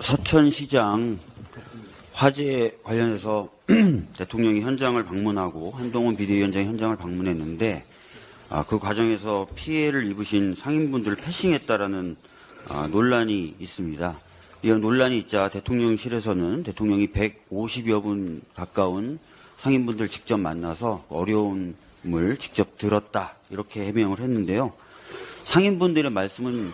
서천시장 화재 관련해서 대통령이 현장을 방문하고 한동훈 비대위원장이 현장을 방문했는데 그 과정에서 피해를 입으신 상인분들을 패싱했다라는 논란이 있습니다. 이런 논란이 있자 대통령실에서는 대통령이 150여 분 가까운 상인분들 직접 만나서 어려움을 직접 들었다 이렇게 해명을 했는데요. 상인분들의 말씀은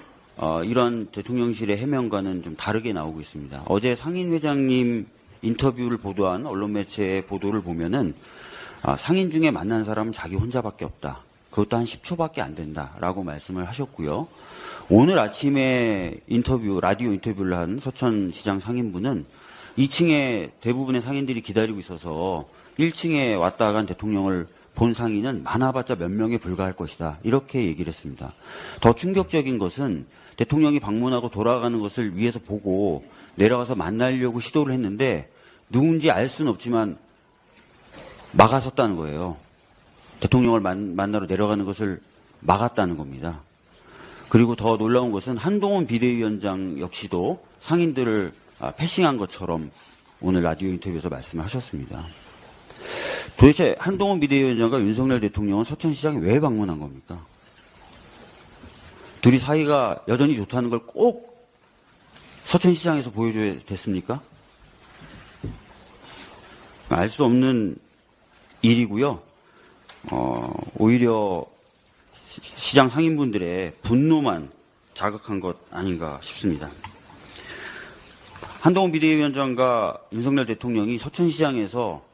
이러한 대통령실의 해명과는 좀 다르게 나오고 있습니다. 어제 상인회장님 인터뷰를 보도한 언론 매체의 보도를 보면은 상인 중에 만난 사람은 자기 혼자밖에 없다. 그것도 한 10초밖에 안 된다라고 말씀을 하셨고요. 오늘 아침에 라디오 인터뷰를 한 서천시장 상인분은 2층에 대부분의 상인들이 기다리고 있어서 1층에 왔다 간 대통령을 본 상인은 많아봤자 몇 명에 불과할 것이다. 이렇게 얘기를 했습니다. 더 충격적인 것은 대통령이 방문하고 돌아가는 것을 위에서 보고 내려가서 만나려고 시도를 했는데 누군지 알 수는 없지만 막아섰다는 거예요. 대통령을 만나러 내려가는 것을 막았다는 겁니다. 그리고 더 놀라운 것은 한동훈 비대위원장 역시도 상인들을 패싱한 것처럼 오늘 라디오 인터뷰에서 말씀을 하셨습니다. 도대체 한동훈 비대위원장과 윤석열 대통령은 서천시장에 왜 방문한 겁니까? 둘이 사이가 여전히 좋다는 걸 꼭 서천시장에서 보여줘야 됐습니까? 알 수 없는 일이고요. 오히려 시장 상인분들의 분노만 자극한 것 아닌가 싶습니다. 한동훈 비대위원장과 윤석열 대통령이 서천시장에서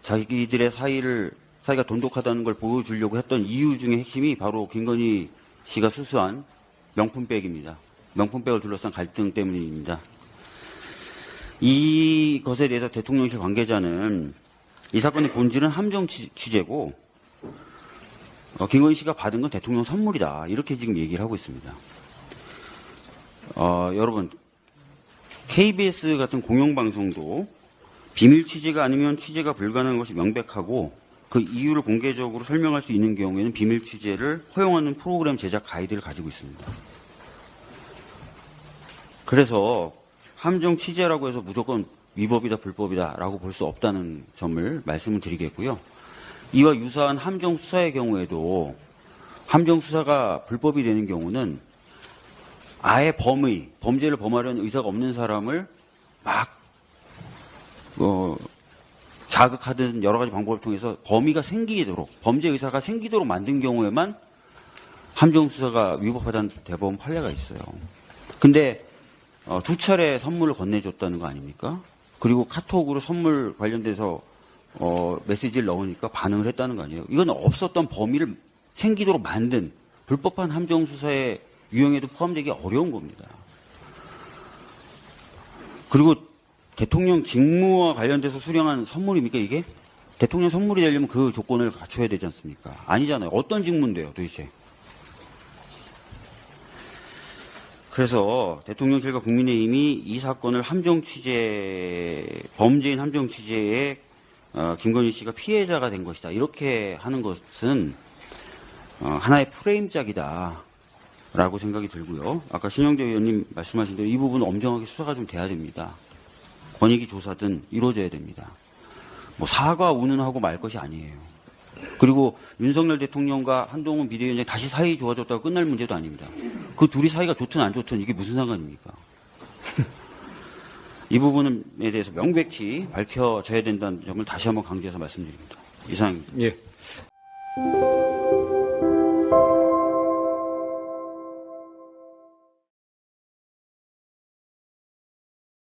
자기들의 사이가 돈독하다는 걸 보여주려고 했던 이유 중에 핵심이 바로 김건희 씨가 수수한 명품백입니다. 명품백을 둘러싼 갈등 때문입니다. 이것에 대해서 대통령실 관계자는 이 사건의 본질은 함정 취재고 김건희 씨가 받은 건 대통령 선물이다. 이렇게 지금 얘기를 하고 있습니다. 여러분 KBS 같은 공영방송도 비밀 취재가 아니면 취재가 불가능한 것이 명백하고 그 이유를 공개적으로 설명할 수 있는 경우에는 비밀 취재를 허용하는 프로그램 제작 가이드를 가지고 있습니다. 그래서 함정 취재라고 해서 무조건 위법이다 불법이다라고 볼 수 없다는 점을 말씀을 드리겠고요. 이와 유사한 함정 수사의 경우에도 함정 수사가 불법이 되는 경우는 아예 범죄를 범하려는 의사가 없는 사람을 막 자극하든 여러 가지 방법을 통해서 범죄 의사가 생기도록 만든 경우에만 함정 수사가 위법하다는 대법원 판례가 있어요. 근데 두 차례 선물을 건네줬다는 거 아닙니까? 그리고 카톡으로 선물 관련돼서 메시지를 넣으니까 반응을 했다는 거 아니에요? 이건 없었던 범위를 생기도록 만든 불법한 함정 수사의 유형에도 포함되기 어려운 겁니다. 그리고 대통령 직무와 관련돼서 수령한 선물입니까 이게? 대통령 선물이 되려면 그 조건을 갖춰야 되지 않습니까? 아니잖아요. 어떤 직무인데요 도대체? 그래서 대통령실과 국민의힘이 이 사건을 범죄인 함정 취재에 김건희 씨가 피해자가 된 것이다. 이렇게 하는 것은 하나의 프레임작이다. 라고 생각이 들고요. 아까 신영대 의원님 말씀하신 대로 이 부분은 엄정하게 수사가 좀 돼야 됩니다. 권익위 조사든 이루어져야 됩니다. 사과 운운하고 말 것이 아니에요. 그리고 윤석열 대통령과 한동훈 비대위원장이 다시 사이 좋아졌다고 끝날 문제도 아닙니다. 그 둘이 사이가 좋든 안 좋든 이게 무슨 상관입니까? 이 부분에 대해서 명백히 밝혀져야 된다는 점을 다시 한번 강조해서 말씀드립니다. 이상입니다. 예.